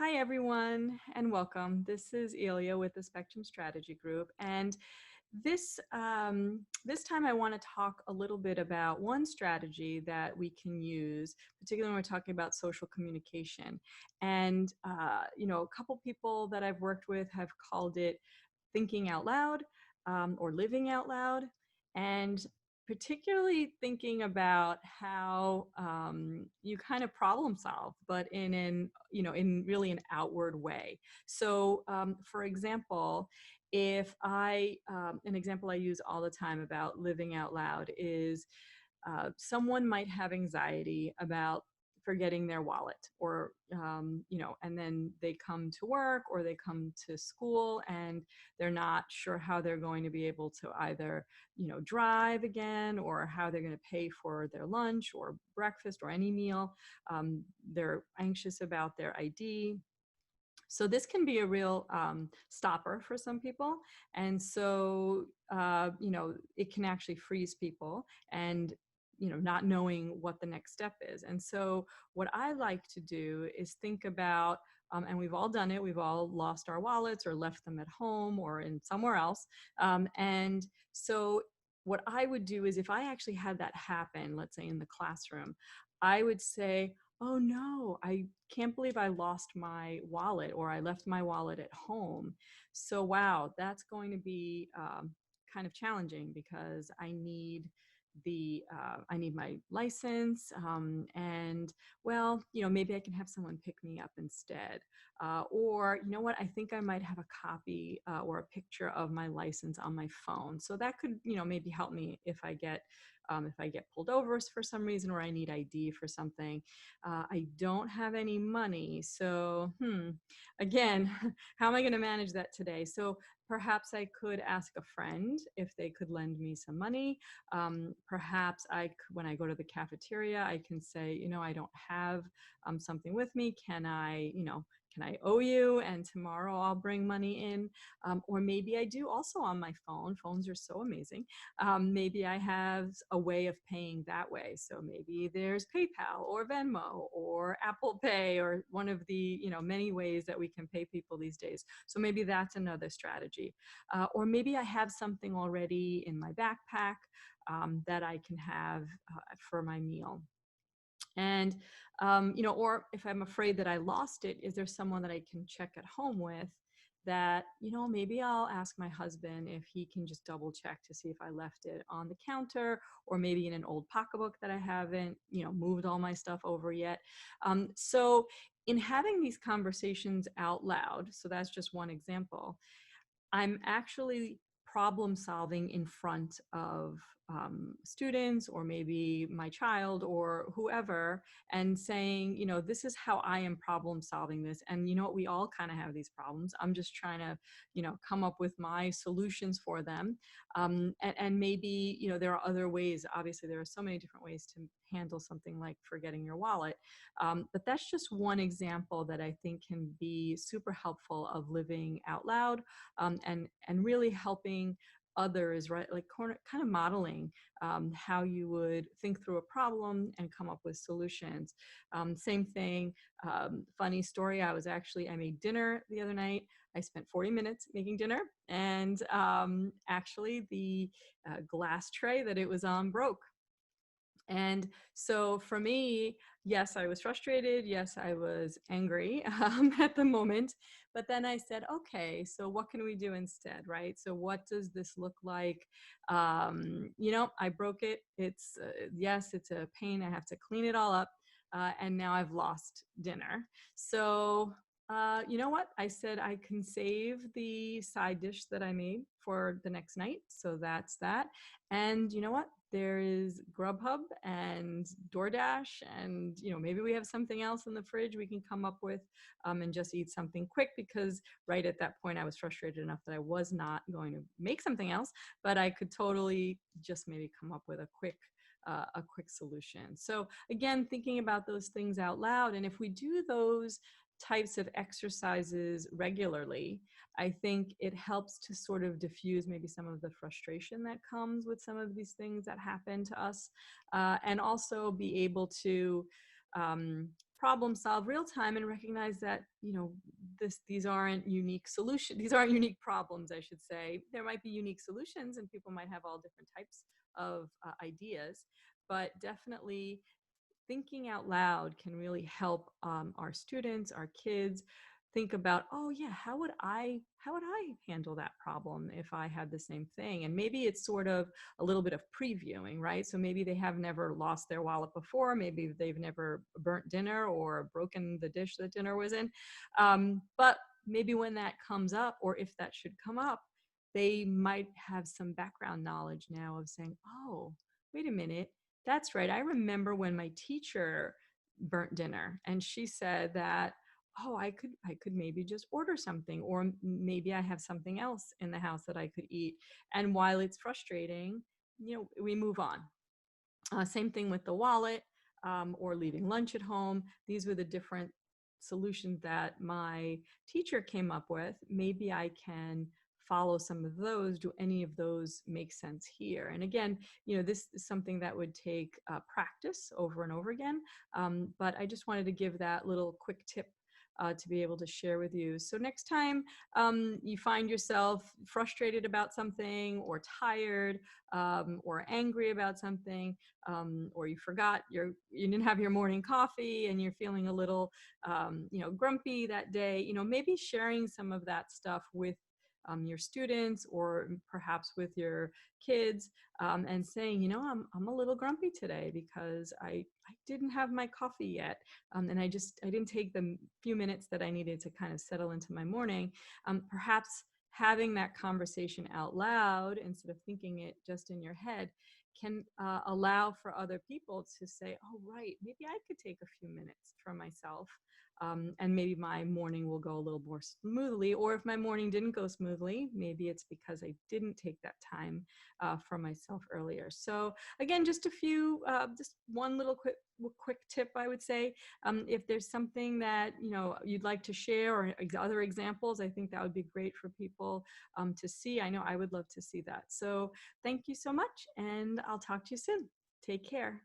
Hi, everyone, and welcome. This is Elia with the Spectrum Strategy Group, and this time I want to talk a little bit about one strategy that we can use, particularly when we're talking about social communication. And a couple people that I've worked with have called it thinking out loud or living out loud, and particularly thinking about how you kind of problem solve, but in really an outward way. So, for example, if an example I use all the time about living out loud is someone might have anxiety about forgetting their wallet or and then they come to work or they come to school and they're not sure how they're going to be able to either drive again or how they're going to pay for their lunch or breakfast or any meal. They're anxious about their ID, so this can be a real stopper for some people. And so, it can actually freeze people and, not knowing what the next step is. And so what I like to do is think about, and we've all done it, we've all lost our wallets or left them at home or in somewhere else. And so what I would do is if I actually had that happen, let's say in the classroom, I would say, oh no, I can't believe I lost my wallet or I left my wallet at home. So, wow, that's going to be kind of challenging because I need my license, and well, maybe I can have someone pick me up instead. Or, you know what, I think I might have a copy or a picture of my license on my phone. So that could, maybe help me if I get pulled over for some reason or I need ID for something. I don't have any money. So, again, how am I going to manage that today? So perhaps I could ask a friend if they could lend me some money. Perhaps when I go to the cafeteria, I can say, I don't have something with me. Can I owe you? And tomorrow I'll bring money in. Or maybe I do also on my phone. Phones are so amazing. Maybe I have a way of paying that way. So maybe there's PayPal or Venmo or Apple Pay or one of the many ways that we can pay people these days. So maybe that's another strategy. Or maybe I have something already in my backpack that I can have for my meal. And or if I'm afraid that I lost it, is there someone that I can check at home with that, maybe I'll ask my husband if he can just double check to see if I left it on the counter or maybe in an old pocketbook that I haven't, moved all my stuff over yet. So in having these conversations out loud, so that's just one example, I'm actually problem solving in front of students or maybe my child or whoever, and saying, this is how I am problem solving this. And you know what, we all kind of have these problems. I'm just trying to, come up with my solutions for them. And maybe, there are other ways. Obviously, there are so many different ways to handle something like forgetting your wallet. But that's just one example that I think can be super helpful of living out loud, and really helping others, right? Like kind of modeling how you would think through a problem and come up with solutions. Same thing, funny story. I made dinner the other night. I spent 40 minutes making dinner, and actually the glass tray that it was on broke. And so for me, yes, I was frustrated. Yes, I was angry at the moment. But then I said, okay, so what can we do instead, right? So what does this look like? I broke it. Yes, it's a pain. I have to clean it all up. And now I've lost dinner. So you know what? I said I can save the side dish that I made for the next night. So that's that. And you know what? There is Grubhub and DoorDash, and maybe we have something else in the fridge we can come up with, and just eat something quick, because right at that point I was frustrated enough that I was not going to make something else, but I could totally just maybe come up with a quick solution. So again, thinking about those things out loud, and if we do those types of exercises regularly, I think it helps to sort of diffuse maybe some of the frustration that comes with some of these things that happen to us, and also be able to problem solve real time and recognize that, these aren't unique solutions. These aren't unique problems, I should say. There might be unique solutions and people might have all different types of ideas, but definitely thinking out loud can really help our students, our kids think about, oh yeah, how would I handle that problem if I had the same thing? And maybe it's sort of a little bit of previewing, right? So maybe they have never lost their wallet before, maybe they've never burnt dinner or broken the dish that dinner was in, but maybe when that comes up, or if that should come up, they might have some background knowledge now of saying, oh, wait a minute, that's right. I remember when my teacher burnt dinner and she said that, oh, I could maybe just order something, or maybe I have something else in the house that I could eat. And while it's frustrating, we move on. Same thing with the wallet, or leaving lunch at home. These were the different solutions that my teacher came up with. Maybe I can follow some of those. Do any of those make sense here? And again, this is something that would take practice over and over again. But I just wanted to give that little quick tip to be able to share with you. So next time you find yourself frustrated about something, or tired, or angry about something, or you forgot you didn't have your morning coffee and you're feeling a little grumpy that day, maybe sharing some of that stuff with your students, or perhaps with your kids, and saying, I'm a little grumpy today because I didn't have my coffee yet, and I didn't take the few minutes that I needed to kind of settle into my morning. Perhaps having that conversation out loud instead of thinking it just in your head can allow for other people to say, oh, right, maybe I could take a few minutes for myself. And maybe my morning will go a little more smoothly. Or if my morning didn't go smoothly, maybe it's because I didn't take that time for myself earlier. So again, just one little quick tip, I would say. If there's something that you'd like to share, or other examples, I think that would be great for people to see. I know I would love to see that. So thank you so much, and I'll talk to you soon. Take care.